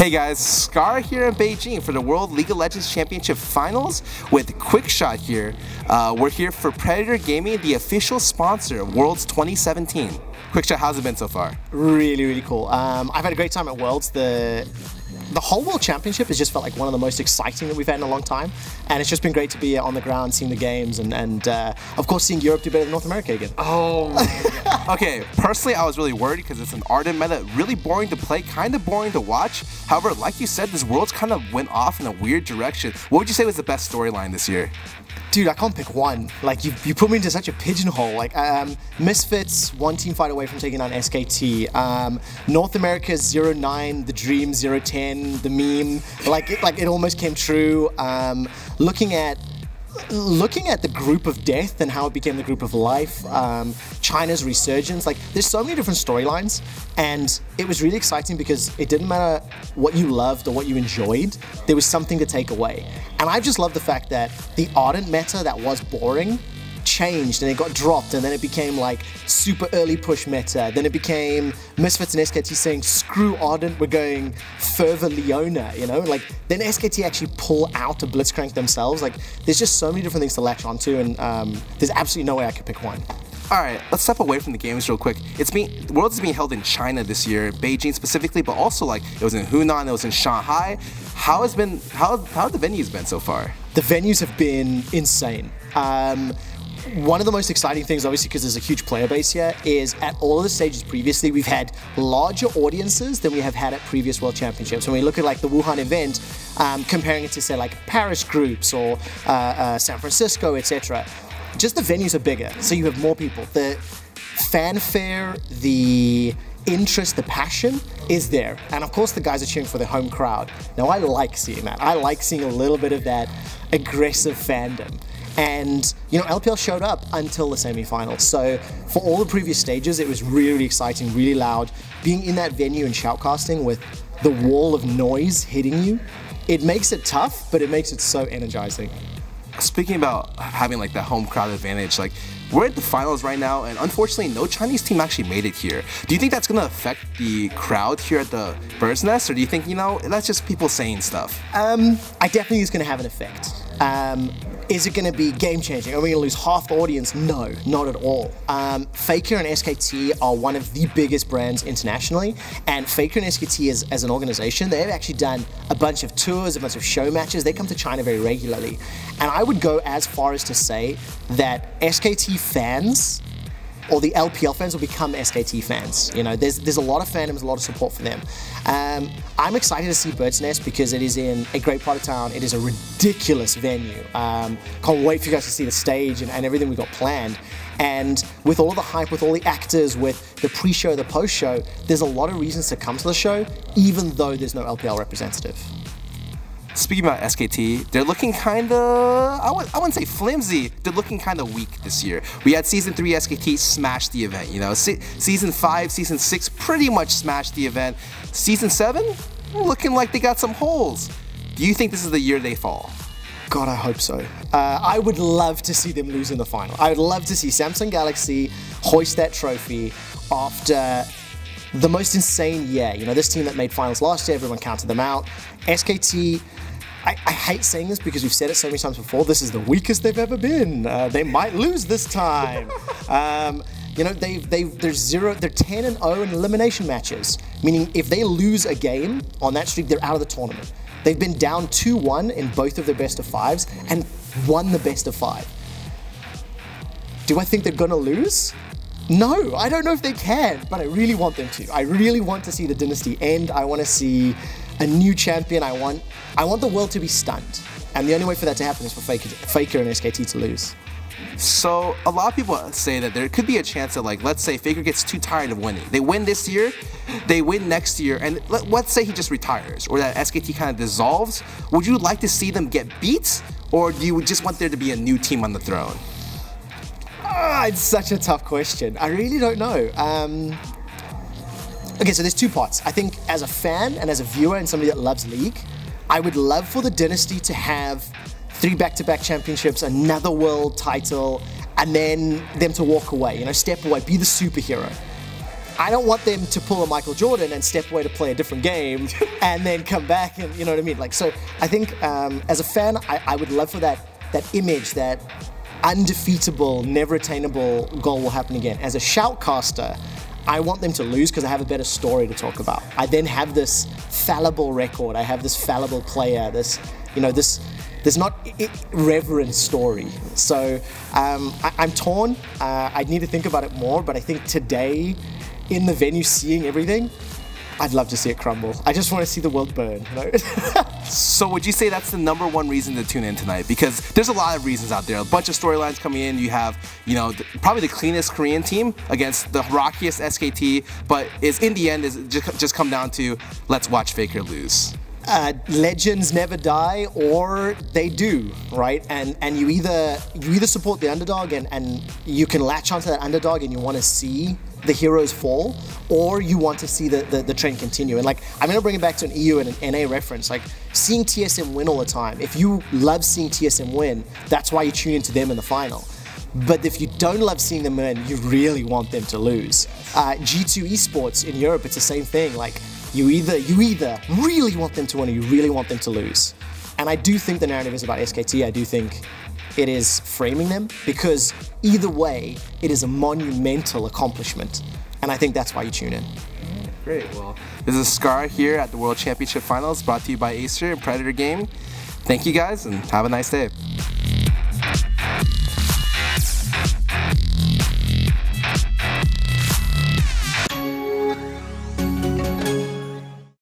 Hey guys, Scarra here in Beijing for the World League of Legends Championship Finals with Quickshot here. We're here for Predator Gaming, the official sponsor of Worlds 2017. Quickshot, how's it been so far? Really, really cool. I've had a great time at Worlds. The whole World Championship has just felt like one of the most exciting that we've had in a long time, and it's just been great to be on the ground, seeing the games, and of course seeing Europe do better than North America again. Oh. Okay, personally I was really worried because it's an ardent meta, really boring to play, kind of boring to watch. However, like you said, this Worlds kind of went off in a weird direction. What would you say was the best storyline this year? Dude, I can't pick one. Like, you put me into such a pigeonhole. Like, Misfits, one team fight away from taking down SKT. North America 0-9, the Dream 0-10, the meme. Like it almost came true. Looking at the group of death and how it became the group of life, China's resurgence, like there's so many different storylines, and it was really exciting because it didn't matter what you loved or what you enjoyed, there was something to take away. And I just love the fact that the Ardent meta that was boring changed and it got dropped, and then it became like super early push meta, then it became Misfits and SKT saying screw Ardent, we're going Fervor Leona, you know, like then SKT actually pull out a Blitzcrank themselves. Like there's just so many different things to latch onto, and there's absolutely no way I could pick one. Alright, let's step away from the games real quick. Worlds is being held in China this year, Beijing specifically, but also like it was in Hunan, it was in Shanghai. How have the venues been so far? The venues have been insane. One of the most exciting things, obviously because there's a huge player base here, is at all of the stages previously we've had larger audiences than we have had at previous World Championships. When we look at like the Wuhan event, comparing it to say like Paris groups or San Francisco, etc., just the venues are bigger, so you have more people. The fanfare, the interest, the passion is there, and of course the guys are cheering for their home crowd. Now I like seeing that. I like seeing a little bit of that aggressive fandom. And, you know, LPL showed up until the semi-finals. So for all the previous stages, it was really, really exciting, really loud. Being in that venue and shoutcasting with the wall of noise hitting you, it makes it tough, but it makes it so energizing. Speaking about having like that home crowd advantage, like we're at the finals right now, and unfortunately no Chinese team actually made it here. Do you think that's gonna affect the crowd here at the Bird's Nest, or do you think, you know, that's just people saying stuff? I definitely think it's gonna have an effect. Is it going to be game-changing? Are we going to lose half the audience? No, not at all. Faker and SKT are one of the biggest brands internationally, and Faker and SKT as an organization, they've actually done a bunch of tours, a bunch of show matches. They come to China very regularly. And I would go as far as to say that SKT fans, or the LPL fans, will become SKT fans. You know, there's a lot of fandoms, a lot of support for them. I'm excited to see Bird's Nest because it is in a great part of town. It is a ridiculous venue. Can't wait for you guys to see the stage and everything we've got planned. And with all the hype, with all the actors, with the pre-show, the post-show, there's a lot of reasons to come to the show, even though there's no LPL representative. Speaking about SKT, they're looking kind of, I wouldn't say flimsy, they're looking kind of weak this year. We had Season 3 SKT smash the event, you know. Season 5, Season 6 pretty much smashed the event. Season 7, looking like they got some holes. Do you think this is the year they fall? God, I hope so. I would love to see them lose in the final. I would love to see Samsung Galaxy hoist that trophy after the most insane year. You know, this team that made finals last year, everyone counted them out. SKT, I hate saying this because we've said it so many times before, this is the weakest they've ever been. They might lose this time. You know, they're 10-0 in elimination matches, meaning if they lose a game on that streak, they're out of the tournament. They've been down 2-1 in both of their best of fives and won the best of 5. Do I think they're gonna lose? No, I don't know if they can, but I really want them to. I really want to see the Dynasty end. I want to see a new champion. I want the world to be stunned. And the only way for that to happen is for Faker and SKT to lose. So a lot of people say that there could be a chance that, like, let's say Faker gets too tired of winning. They win this year, they win next year, and let's say he just retires, or that SKT kind of dissolves. Would you like to see them get beat, or do you just want there to be a new team on the throne? It's such a tough question. I really don't know. Okay, so there's two parts. I think as a fan and as a viewer and somebody that loves League, I would love for the Dynasty to have 3 back-to-back championships, another world title, and then them to walk away, you know, step away, be the superhero. I don't want them to pull a Michael Jordan and step away to play a different game and then come back and, you know what I mean? Like, so I think as a fan, I would love for that image, that undefeatable, never attainable goal will happen again. As a shoutcaster, I want them to lose because I have a better story to talk about. I then have this fallible record. I have this fallible player, this, you know, there's not irreverent story. So I'm torn. I need to think about it more, but I think today, in the venue, seeing everything, I'd love to see it crumble. I just want to see the world burn, you know? So would you say that's the #1 reason to tune in tonight? Because there's a lot of reasons out there. A bunch of storylines coming in. You have, you know, probably the cleanest Korean team against the rockiest SKT, but in the end, is just come down to let's watch Faker lose. Legends never die, or they do, right? And you either support the underdog and you can latch onto that underdog and you want to see the heroes fall, or you want to see the trend continue. And like, I'm going to bring it back to an EU and an NA reference, like seeing TSM win all the time. If you love seeing TSM win, that's why you tune into them in the final. But if you don't love seeing them win, you really want them to lose. G2 esports in Europe, it's the same thing. Like, you either really want them to win or you really want them to lose. And I do think the narrative is about SKT. I do think it is framing them, because either way, it is a monumental accomplishment. And I think that's why you tune in. Great. Well, this is Scarra here at the World Championship Finals, brought to you by Acer and Predator Game. Thank you guys, and have a nice day.